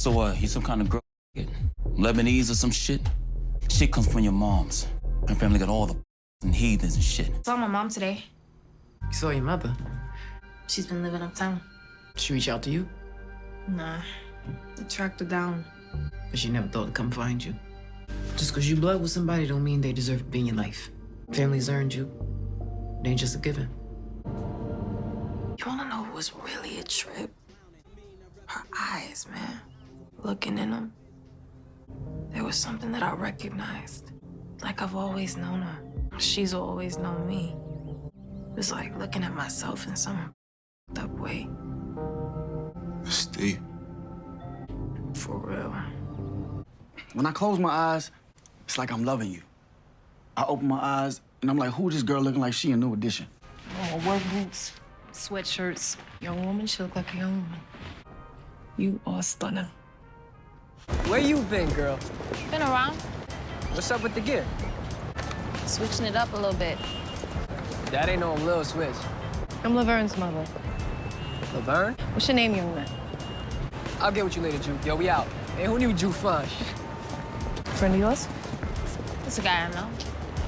So what, he's some kind of girl, Lebanese or some shit? Shit comes from your mom's. Her family got all the heathens and shit. I saw my mom today. You saw your mother? She's been living uptown. Did she reach out to you? Nah, I tracked her down. But she never thought to come find you. Just because you blood with somebody don't mean they deserve to be in your life. Family's earned you. It ain't just a given. You wanna know what was really a trip? Her eyes, man. Looking in them, there was something that I recognized. Like I've always known her. She's always known me. It was like looking at myself in some up way. It's deep. For real. When I close my eyes, it's like I'm loving you. I open my eyes, and I'm like, who this girl looking like she a new addition? Oh, work boots, sweatshirts. Young woman, she look like a young woman. You are stunning. Where you been, girl? Been around, What's up with the gear? switching it up a little bit. That ain't no little switch. I'm Laverne's mother. Laverne? What's your name, young man? I'll get with you later, Juke. Yo, we out. Hey, who knew Juke fun? Friend of yours? It's a guy I know.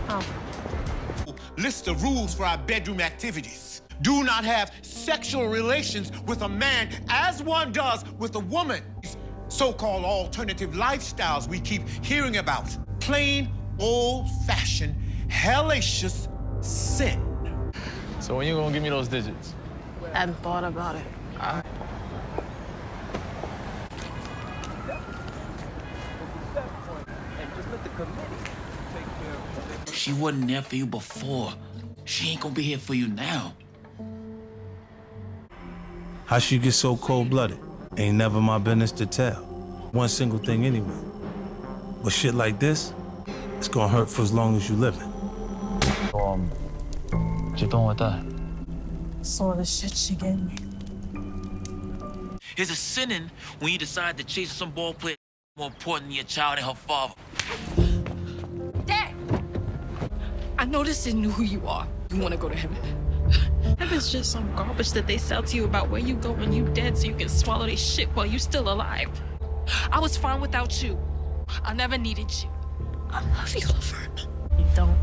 Oh. List the rules for our bedroom activities. Do not have sexual relations with a man as one does with a woman. So-called alternative lifestyles we keep hearing about. Plain, old-fashioned, hellacious sin. So when you gonna give me those digits? I hadn't thought about it. She wasn't there for you before. She ain't gonna be here for you now. How she get so cold-blooded? Ain't never my business to tell. One single thing anyway. But shit like this, it's gonna hurt for as long as you living. What you doing with that? Some of the shit she gave me. There's a sinning when you decide to chase some ball player more important than your child and her father. Dad! I know this isn't who you are. You wanna go to heaven. Heaven's just some garbage that they sell to you about where you go when you dead so you can swallow their shit while you still alive. I was fine without you. I never needed you. I love you, Laverne. You don't.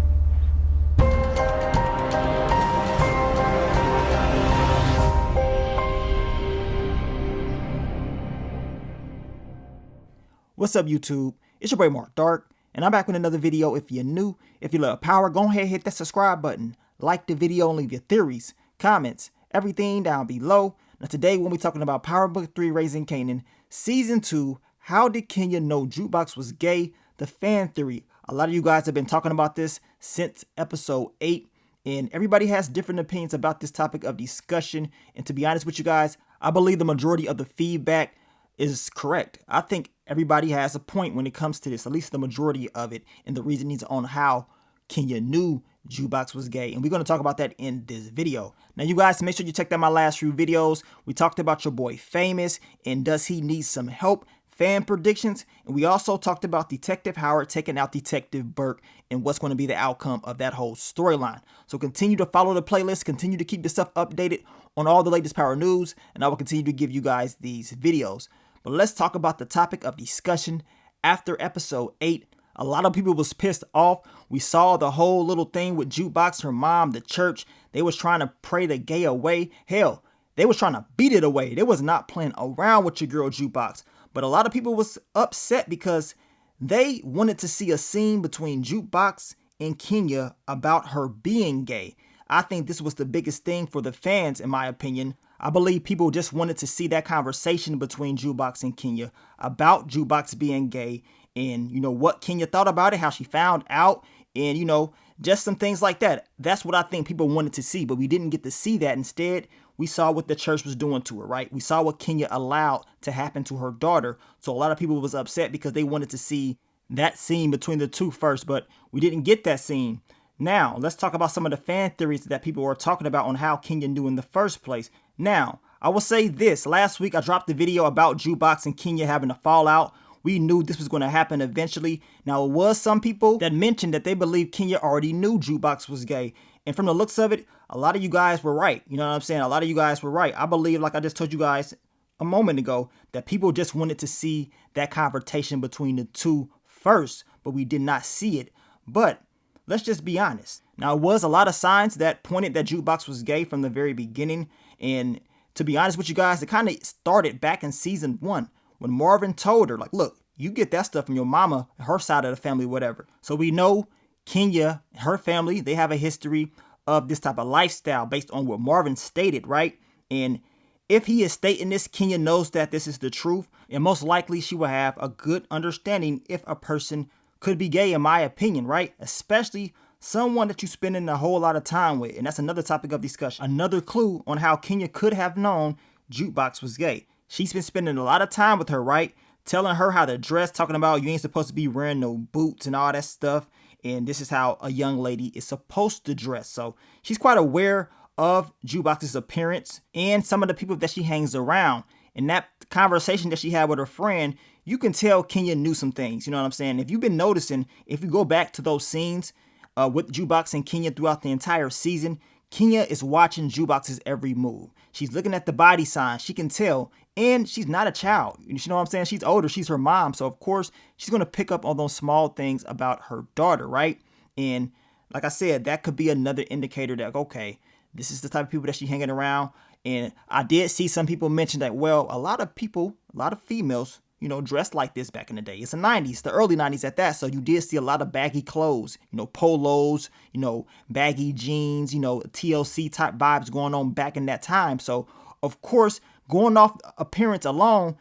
What's up, YouTube? It's your boy Mark Dark, and I'm back with another video. If you're new, if you love power, go ahead and hit that subscribe button. Like the video and leave your theories, comments, everything down below. Now today, when we're talking about Power Book 3 Raising Kanan, Season 2, How Did Kenya Know Jukebox Was Gay? The fan theory. A lot of you guys have been talking about this since episode 8, and everybody has different opinions about this topic of discussion. And to be honest with you guys, I believe the majority of the feedback is correct. I think everybody has a point when it comes to this, at least the majority of it, and the reasonings on how Kenya knew Jukebox was gay. And we're going to talk about that in this video. Now, you guys, make sure you check out my last few videos. We talked about your boy Famous and does he need some help? Fan predictions. And we also talked about Detective Howard taking out Detective Burke and what's going to be the outcome of that whole storyline. So continue to follow the playlist, continue to keep this stuff updated on all the latest power news, and I will continue to give you guys these videos. But let's talk about the topic of discussion after episode 8. A lot of people was pissed off. We saw the whole little thing with Jukebox, her mom, the church. They was trying to pray the gay away. Hell, they was trying to beat it away. They was not playing around with your girl Jukebox. But a lot of people was upset because they wanted to see a scene between Jukebox and Kenya about her being gay. I think this was the biggest thing for the fans, in my opinion. I believe people just wanted to see that conversation between Jukebox and Kenya about Jukebox being gay and, you know, what Kenya thought about it, how she found out, and, you know, just some things like that. That's what I think people wanted to see, but we didn't get to see that. Instead, we saw what the church was doing to her, right? We saw what Kenya allowed to happen to her daughter. So a lot of people was upset because they wanted to see that scene between the two first, but we didn't get that scene. Now, let's talk about some of the fan theories that people were talking about on how Kenya knew in the first place. Now, I will say this. Last week, I dropped the video about Jukebox and Kenya having a fallout. We knew this was going to happen eventually. Now, it was some people that mentioned that they believe Kenya already knew Jukebox was gay. And from the looks of it, a lot of you guys were right. You know what I'm saying? A lot of you guys were right. I believe, like I just told you guys a moment ago that people just wanted to see that confrontation between the two first, but we did not see it. But let's just be honest. Now, it was a lot of signs that pointed that Jukebox was gay from the very beginning. And to be honest with you guys, it kind of started back in season 1 when Marvin told her, like, look, you get that stuff from your mama, her side of the family, whatever. So we know Kenya, her family, they have a history of this type of lifestyle based on what Marvin stated, right? And if he is stating this, Kenya knows that this is the truth, and most likely she will have a good understanding if a person could be gay, in my opinion, right? Especially someone that you're spending a whole lot of time with. And that's another topic of discussion. Another clue on how Kenya could have known Jukebox was gay. She's been spending a lot of time with her, right? Telling her how to dress, talking about you ain't supposed to be wearing no boots and all that stuff. And this is how a young lady is supposed to dress. So she's quite aware of Jukebox's appearance and some of the people that she hangs around. In that conversation that she had with her friend, you can tell Kenya knew some things. You know what I'm saying? If you've been noticing, if you go back to those scenes with Jukebox and Kenya throughout the entire season, Kenya is watching Jukebox's every move. She's looking at the body signs. She can tell. And she's not a child. You know what I'm saying? She's older. She's her mom. So, of course, she's going to pick up on those small things about her daughter, right? And like I said, that could be another indicator that, okay, this is the type of people that she's hanging around. And I did see some people mention that, well, a lot of people, a lot of females, you know, dressed like this back in the day. It's the 90s, the early 90s at that. So you did see a lot of baggy clothes, you know, polos, you know, baggy jeans, you know, TLC type vibes going on back in that time. So, of course, going off appearance alone,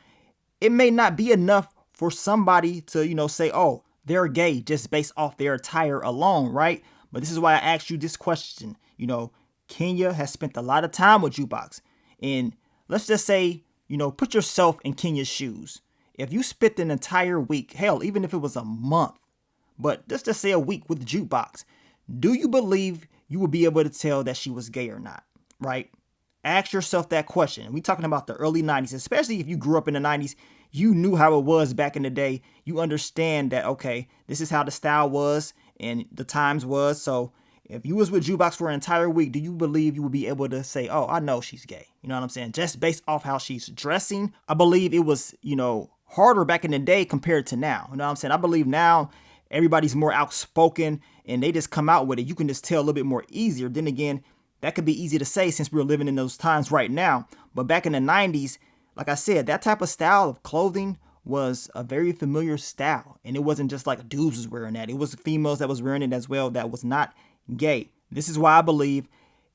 it may not be enough for somebody to, you know, say, oh, they're gay just based off their attire alone, right? But this is why I asked you this question. You know, Kenya has spent a lot of time with Jukebox. And let's just say, you know, put yourself in Kenya's shoes. If you spent an entire week, hell, even if it was a month, but let's just say a week with Jukebox, do you believe you would be able to tell that she was gay or not, right? Ask yourself that question. We're talking about the early 90s, especially if you grew up in the 90s. You knew how it was back in the day. You understand that, okay, this is how the style was and the times was. So if you was with Jukebox for an entire week, do you believe you would be able to say, oh, I know she's gay? You know what I'm saying? Just based off how she's dressing. I believe it was, you know, harder back in the day compared to now. You know what I'm saying? I believe now everybody's more outspoken and they just come out with it. You can just tell a little bit more easier. Then again, that could be easy to say since we're living in those times right now. But back in the 90s, like I said, that type of style of clothing was a very familiar style. And it wasn't just like dudes was wearing that. It was females that was wearing it as well that was not gay. This is why I believe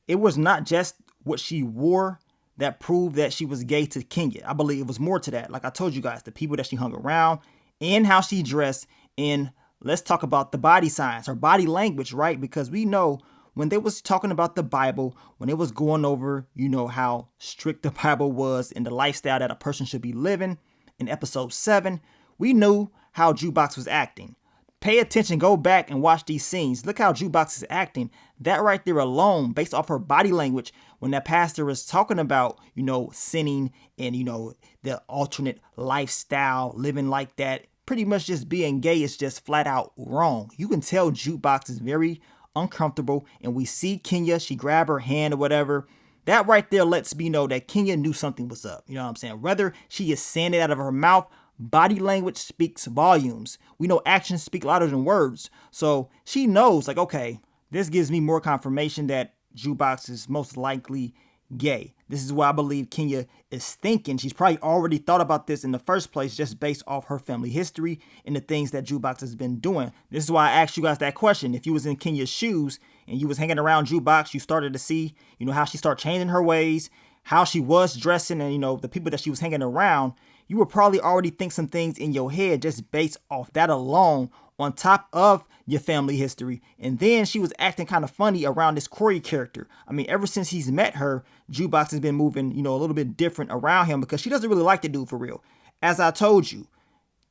it was not just what she wore that proved that she was gay to Kenya. I believe it was more to that. Like I told you guys, the people that she hung around and how she dressed. And let's talk about the body signs, her body language, right? Because we know when they was talking about the Bible, when it was going over, you know, how strict the Bible was and the lifestyle that a person should be living in episode 7, we knew how Jukebox was acting. Pay attention, go back and watch these scenes. Look how Jukebox is acting. That right there alone, based off her body language, when that pastor was talking about, you know, sinning and, you know, the alternate lifestyle, living like that, pretty much just being gay is just flat out wrong. You can tell Jukebox is very uncomfortable, and we see Kenya, she grabbed her hand or whatever. That right there lets me know that Kenya knew something was up. You know what I'm saying? Whether she is saying it out of her mouth, body language speaks volumes. We know actions speak louder than words. So she knows, like, okay, this gives me more confirmation that Jukebox is most likely gay. This is why I believe Kenya is thinking. She's probably already thought about this in the first place just based off her family history and the things that Jukebox has been doing. This is why I asked you guys that question. If you was in Kenya's shoes and you was hanging around Jukebox, you started to see, you know, how she started changing her ways, how she was dressing, and, you know, the people that she was hanging around, you would probably already think some things in your head just based off that alone, on top of your family history. And then she was acting kind of funny around this Corey character. I mean, ever since he's met her, Jukebox has been moving, you know, a little bit different around him because she doesn't really like the dude for real. As I told you,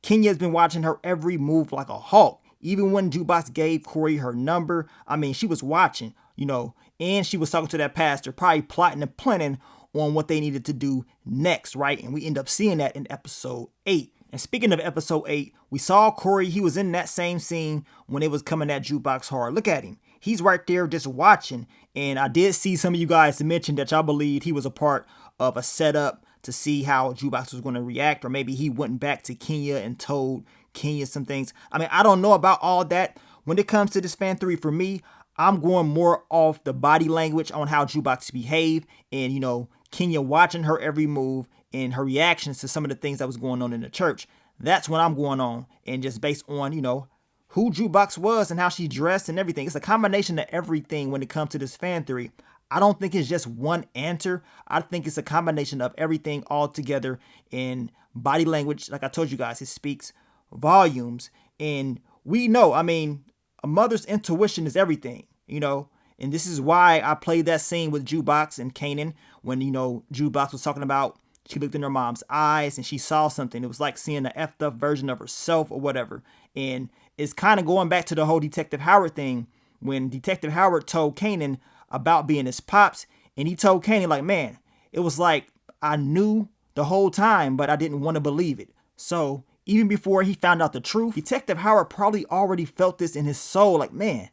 Kenya has been watching her every move like a hawk. Even when Jukebox gave Corey her number, I mean, she was watching, you know, and she was talking to that pastor, probably plotting and planning on what they needed to do next, right? And we end up seeing that in episode 8. And speaking of episode 8, we saw Corey. He was in that same scene when it was coming at Jukebox hard. Look at him. He's right there just watching. And I did see some of you guys mention that y'all believed he was a part of a setup to see how Jukebox was going to react, or maybe he went back to Kenya and told Kenya some things. I mean, I don't know about all that. When it comes to this fan theory, for me, I'm going more off the body language on how Jukebox behave, and, you know, Kenya watching her every move and her reactions to some of the things that was going on in the church. That's what I'm going on, and just based on, you know, who Jukebox was and how she dressed and everything. It's a combination of everything when it comes to this fan theory. I don't think it's just one answer. I think it's a combination of everything all together. In body language, like I told you guys, it speaks volumes. And we know, I mean, a mother's intuition is everything, you know. And this is why I played that scene with Jukebox and Kanan when, you know, Jukebox was talking about she looked in her mom's eyes and she saw something. It was like seeing an effed up version of herself or whatever. And it's kind of going back to the whole Detective Howard thing, when Detective Howard told Kanan about being his pops, and he told Kanan, like, man, it was like I knew the whole time, but I didn't want to believe it. So even before he found out the truth, Detective Howard probably already felt this in his soul, like, man,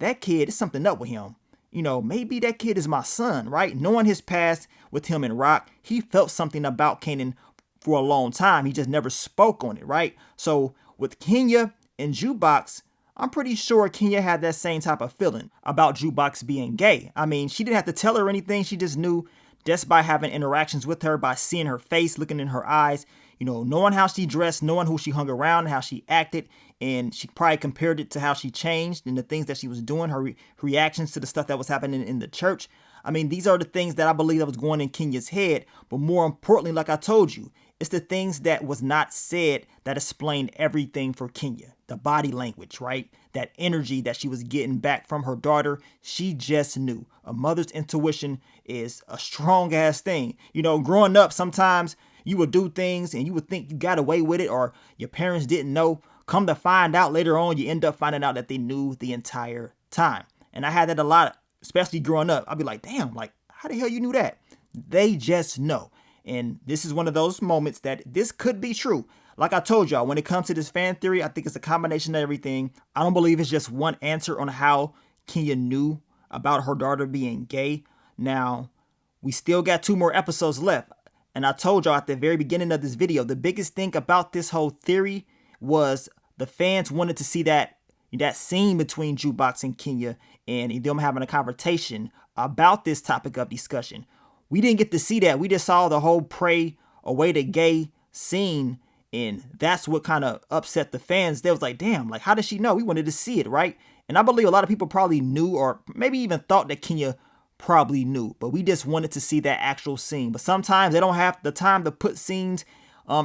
that kid, is something up with him. You know, maybe that kid is my son, right? Knowing his past with him and Rock, he felt something about Kanan for a long time. He just never spoke on it, right? So with Kenya and Jukebox, I'm pretty sure Kenya had that same type of feeling about Jukebox being gay. I mean, she didn't have to tell her anything. She just knew just by having interactions with her, by seeing her face, looking in her eyes, you know, knowing how she dressed, knowing who she hung around, how she acted. And she probably compared it to how she changed and the things that she was doing, her reactions to the stuff that was happening in the church. I mean, these are the things that I believe that was going in Kenya's head. But more importantly, like I told you, it's the things that was not said that explained everything for Kenya. The body language, right? That energy that she was getting back from her daughter. She just knew. A mother's intuition is a strong ass thing. You know, growing up, sometimes you would do things and you would think you got away with it, or your parents didn't know. Come to find out later on, you end up finding out that they knew the entire time. And I had that a lot, especially growing up. I'd be like, damn, like, how the hell you knew that? They just know. And this is one of those moments that this could be true. Like I told y'all, when it comes to this fan theory, I think it's a combination of everything. I don't believe it's just one answer on how Kenya knew about her daughter being gay. Now, we still got 2 more episodes left. And I told y'all at the very beginning of this video, the biggest thing about this whole theory was the fans wanted to see that scene between Jukebox and Kenya and them having a conversation about this topic of discussion. We didn't get to see that. We just saw the whole pray away the gay scene, and that's what kind of upset the fans. They was like, damn, like, how did she know? We wanted to see it, right? And I believe a lot of people probably knew, or maybe even thought that Kenya probably knew, but we just wanted to see that actual scene. But sometimes they don't have the time to put scenes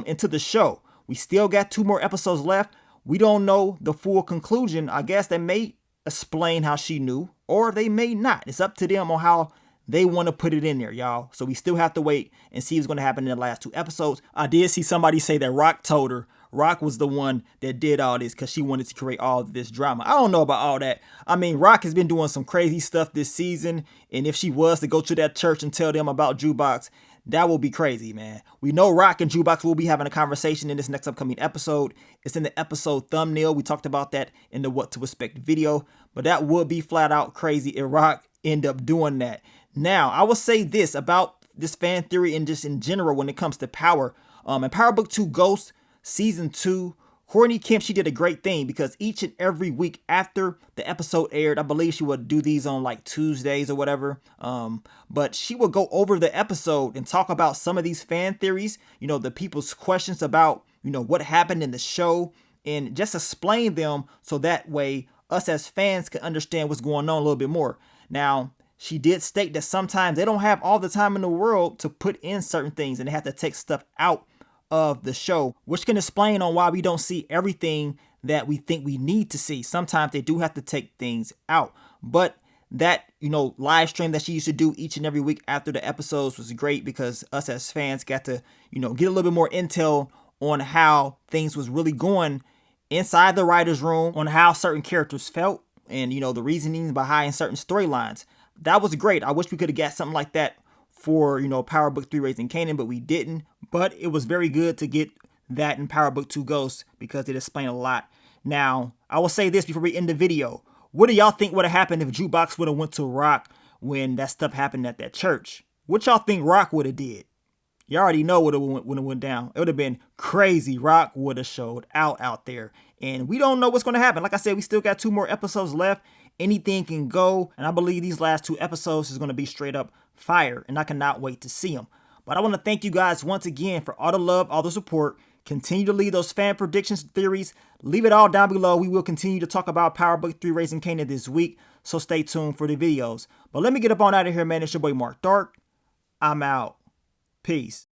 into the show. We still got 2 more episodes left. We don't know the full conclusion. I guess they may explain how she knew, or they may not. It's up to them on how they want to put it in there, y'all. So we still have to wait and see what's going to happen in the last 2 episodes. I did see somebody say that Rock told her. Rock was the one that did all this because she wanted to create all of this drama. I don't know about all that. I mean, Rock has been doing some crazy stuff this season. And if she was to go to that church and tell them about Jukebox, that will be crazy, man. We know Rock and Jukebox will be having a conversation in this next upcoming episode. It's in the episode thumbnail. We talked about that in the What to Expect video. But that would be flat out crazy if Rock end up doing that. Now, I will say this about this fan theory and just in general when it comes to Power. In Power Book 2 Ghost Season 2, Courtney Kemp, she did a great thing because each and every week after the episode aired, I believe she would do these on like Tuesdays or whatever. But she would go over the episode and talk about some of these fan theories, you know, the people's questions about, you know, what happened in the show, and just explain them so that way us as fans can understand what's going on a little bit more. Now, she did state that sometimes they don't have all the time in the world to put in certain things and they have to take stuff out of the show, which can explain on why we don't see everything that we think we need to see. Sometimes they do have to take things out. But that, you know, live stream that she used to do each and every week after the episodes was great because us as fans got to, you know, get a little bit more intel on how things was really going inside the writer's room, on how certain characters felt and, you know, the reasoning behind certain storylines. That was great. I wish we could have got something like that for, you know, Power Book 3 Raising Kanan, but we didn't. But it was very good to get that in Power Book 2 Ghosts because it explained a lot. Now, I will say this before we end the video. What do y'all think would have happened if Jukebox would have went to Rock when that stuff happened at that church? What y'all think Rock would have did? You already know what when it went down. It would have been crazy. Rock would have showed out there. And we don't know what's going to happen. Like I said, we still got 2 more episodes left. Anything can go. And I believe these last 2 episodes is going to be straight up fire. And I cannot wait to see them. But I want to thank you guys once again for all the love, all the support. Continue to leave those fan predictions, theories. Leave it all down below. We will continue to talk about Power Book 3 Raising Kanan this week. So stay tuned for the videos. But let me get up on out of here, man. It's your boy Mark Dark. I'm out. Peace.